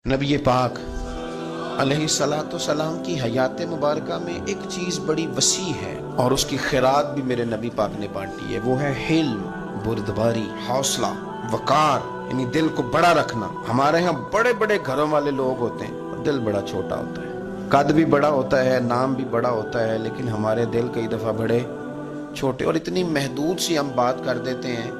نبی پاک علیہ سلام کی حیات مبارکہ میں ایک چیز بڑی وسیع ہے اور اس کی خیرات بھی میرے نبی پاک نے بانٹی ہے، وہ ہے حلم، بردباری، حوصلہ، وقار، یعنی دل کو بڑا رکھنا۔ ہمارے ہاں بڑے بڑے گھروں والے لوگ ہوتے ہیں اور دل بڑا چھوٹا ہوتا ہے، قد بھی بڑا ہوتا ہے، نام بھی بڑا ہوتا ہے، لیکن ہمارے دل کئی دفعہ بڑے چھوٹے اور اتنی محدود سی ہم بات کر دیتے ہیں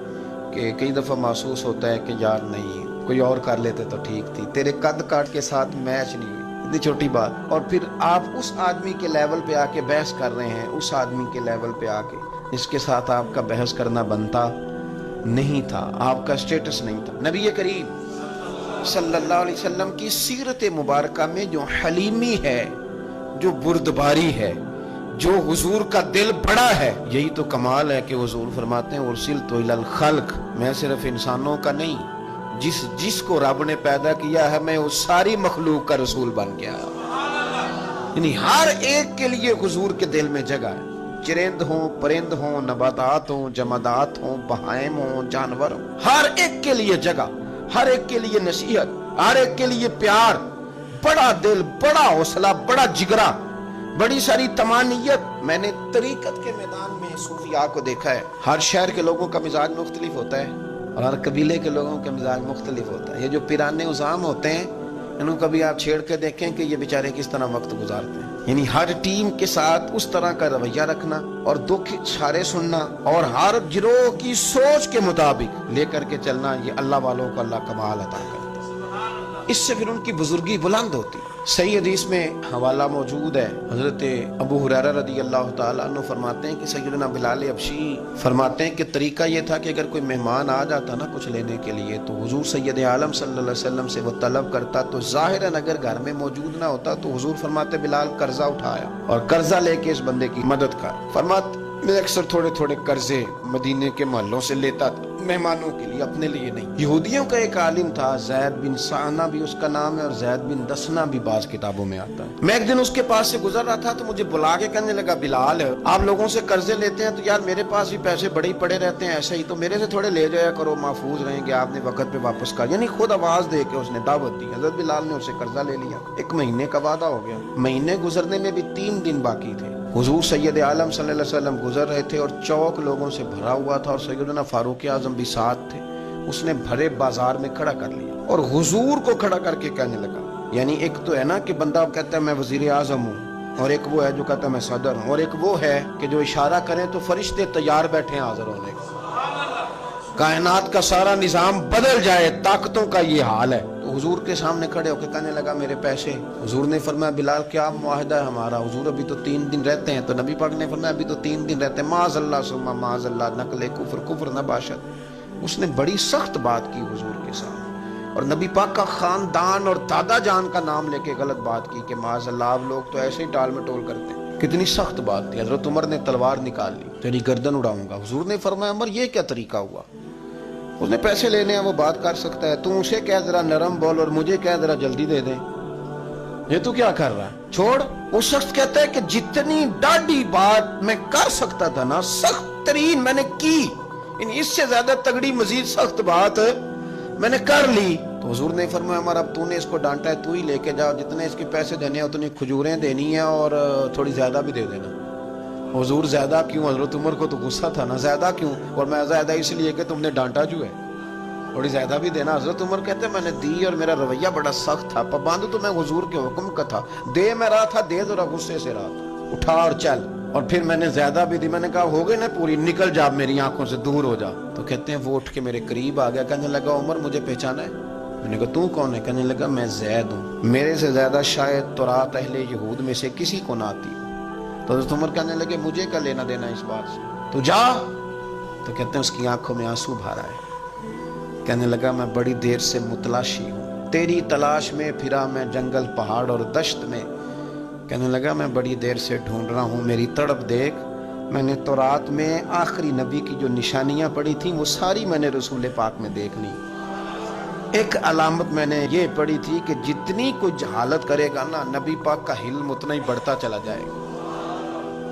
کہ کئی دفعہ محسوس ہوتا ہے کہ یار نہیں، کوئی اور کر لیتے تو ٹھیک تھی، تیرے قد کاٹ کے ساتھ میچ نہیں ہوئی، اتنی چھوٹی بات۔ اور پھر آپ اس آدمی کے لیول پہ آ کے بحث کر رہے ہیں، اس آدمی کے لیول پہ آ کے اس کے ساتھ آپ کا بحث کرنا بنتا نہیں تھا، آپ کا سٹیٹس نہیں تھا۔ نبی کریم صلی اللہ علیہ وسلم کی سیرت مبارکہ میں جو حلیمی ہے، جو بردباری ہے، جو حضور کا دل بڑا ہے، یہی تو کمال ہے کہ حضور فرماتے ہیں ارسلت الی الخلق، میں صرف انسانوں کا نہیں، جس کو رب نے پیدا کیا ہے میں اس ساری مخلوق کا رسول بن گیا، یعنی ہر ایک کے لیے حضور کے دل میں جگہ ہے، چرند ہوں، پرند ہوں، نباتات ہوں، جمادات ہوں، بہائم ہوں، جانور ہوں، ہر ایک کے لیے جگہ، ہر ایک کے لیے نصیحت، ہر ایک کے لیے پیار، بڑا دل، بڑا حوصلہ، بڑا جگرا، بڑی ساری تمانیت۔ میں نے طریقت کے میدان میں صوفیاء کو دیکھا ہے، ہر شہر کے لوگوں کا مزاج مختلف ہوتا ہے اور ہر قبیلے کے لوگوں کا مزاج مختلف ہوتا ہے۔ یہ جو پیرانے عظام ہوتے ہیں انہوں کبھی آپ چھیڑ کے دیکھیں کہ یہ بیچارے کس طرح وقت گزارتے ہیں، یعنی ہر ٹیم کے ساتھ اس طرح کا رویہ رکھنا اور دکھ اشارے سننا اور ہر گروہ کی سوچ کے مطابق لے کر کے چلنا، یہ اللہ والوں کو اللہ کمال عطا کرتا ہے، اس سے پھر ان کی بزرگی بلند ہوتی۔ صحیح حدیث میں حوالہ موجود ہے، حضرت ابو ہریرہ رضی اللہ تعالیٰ عنہ فرماتے ہیں کہ سیدنا بلال حبشی فرماتے ہیں کہ طریقہ یہ تھا کہ اگر کوئی مہمان آ جاتا نا کچھ لینے کے لیے تو حضور سید عالم صلی اللہ علیہ وسلم سے وہ طلب کرتا، تو ظاہراً اگر گھر میں موجود نہ ہوتا تو حضور فرماتے بلال قرضہ اٹھایا اور قرضہ لے کے اس بندے کی مدد کر۔ فرماتے میں اکثر تھوڑے تھوڑے قرضے مدینے کے محلوں سے لیتا تھا مہمانوں کے لیے، اپنے لیے نہیں۔ یہودیوں کا ایک عالم تھا، زید بن سعنہ بھی اس کا نام ہے اور زید بن دسنہ بھی بعض کتابوں میں آتا ہے۔ میں ایک دن اس کے پاس سے گزر رہا تھا تو مجھے بلا کے کہنے لگا بلال آپ لوگوں سے قرضے لیتے ہیں تو یار میرے پاس بھی پیسے بڑے ہی پڑے رہتے ہیں، ایسے ہی تو میرے سے تھوڑے لے جایا کرو، محفوظ رہیں گے، آپ نے وقت پہ واپس کر، یعنی خود آواز دے کے اس نے دعوت دی۔ حضرت بلال نے اسے قرضہ لے لیا، ایک مہینے کا وعدہ ہو گیا، مہینے گزرنے میں بھی 3 دن باقی تھے۔ حضور سید عالم صلی اللہ علیہ وسلم گزر رہے تھے اور چوک لوگوں سے بھرا ہوا تھا اور سیدنا فاروق اعظم بھی ساتھ تھے، اس نے بھرے بازار میں کھڑا کر لیا اور حضور کو کھڑا کر کے کہنے لگا، یعنی ایک تو ہے نا کہ بندہ کہتا ہے میں وزیر اعظم ہوں، اور ایک وہ ہے جو کہتا ہے میں صدر ہوں، اور ایک وہ ہے کہ جو اشارہ کریں تو فرشتے تیار بیٹھے ہیں حاضر ہونے کو، کائنات کا سارا نظام بدل جائے، طاقتوں کا یہ حال ہے۔ تو حضور کے سامنے کھڑے ہو کے کہنے لگا میرے پیسے۔ حضور نے فرمایا بلال کیا معاہدہ ہے ہمارا؟ حضور ابھی تو 3 دن رہتے ہیں۔ تو نبی پاک نے فرمایا ابھی تو 3 دن رہتے ہیں، معاذ اللہ ثم معاذ اللہ، نقل کفر نہ باشد۔ اس نے بڑی سخت بات کی حضور کے سامنے، اور نبی پاک کا خاندان اور دادا جان کا نام لے کے غلط بات کی کہ معاذ اللہ آپ لوگ تو ایسے ہی ٹال مٹول کرتے ہیں۔ کتنی سخت بات تھی۔ حضرت عمر نے تلوار نکال لی، تیری گردن اڑاؤں گا۔ حضور نے فرمایا عمر یہ کیا طریقہ ہوا؟ اس نے پیسے لینے ہیں وہ بات کر سکتا ہے، تو اسے کہہ ذرا نرم بول اور مجھے کہہ ذرا جلدی دے دے، یہ تو کیا کر رہا ہے؟ چھوڑ۔ وہ شخص کہتا ہے کہ جتنی ڈاڈی بات میں کر سکتا تھا نا سخت ترین میں نے کی، یعنی اس سے زیادہ تگڑی مزید سخت بات میں نے کر لی۔ تو حضور نے فرمایا عمر اب تو نے اس کو ڈانٹا ہے، تو ہی لے کے جاؤ، جتنے اس کے پیسے دینے ہیں اتنی کھجوریں دینی ہیں اور تھوڑی زیادہ بھی دے دینا۔ حضور زیادہ کیوں؟ حضرت عمر کو تو غصہ تھا نا، زیادہ کیوں؟ اور میں زیادہ اس لیے کہ تم نے ڈانٹا جو ہے، تھوڑی زیادہ بھی دینا۔ حضرت عمر کہتے ہیں میں نے دی اور میرا رویہ بڑا سخت تھا، پابند تو میں حضور کے حکم کا تھا، دے میں رہا تھا، دے ذرا غصے سے رہا تھا، اٹھا اور چل۔ اور پھر میں نے زیادہ بھی دی، میں نے کہا ہو گئی نا پوری، نکل جا میری آنکھوں سے دور ہو جا۔ تو کہتے ہیں وہ اٹھ کے میرے قریب آ گیا، کہنے لگا عمر مجھے پہچانا ہے؟ میں نے کہا تو کون ہے؟ کہنے لگا میں زید ہوں، میرے سے زیادہ شاید تورات اہل یہود میں سے کسی کو نہ آتی۔ تو حضرت عمر کہنے لگے مجھے کیا لینا دینا اس بات سے، تو جا۔ تو کہتے ہیں اس کی آنکھوں میں آنسو بھارا ہے، کہنے لگا میں بڑی دیر سے متلاشی ہوں، تیری تلاش میں پھرا میں جنگل پہاڑ اور دشت میں، کہنے لگا میں بڑی دیر سے ڈھونڈ رہا ہوں، میری تڑپ دیکھ، میں نے تورات میں آخری نبی کی جو نشانیاں پڑھی تھیں وہ ساری میں نے رسول پاک میں دیکھ لی۔ ایک علامت میں نے یہ پڑھی تھی کہ جتنی کوئی جہالت کرے گا نا نبی پاک کا علم اتنا ہی بڑھتا چلا جائے گا،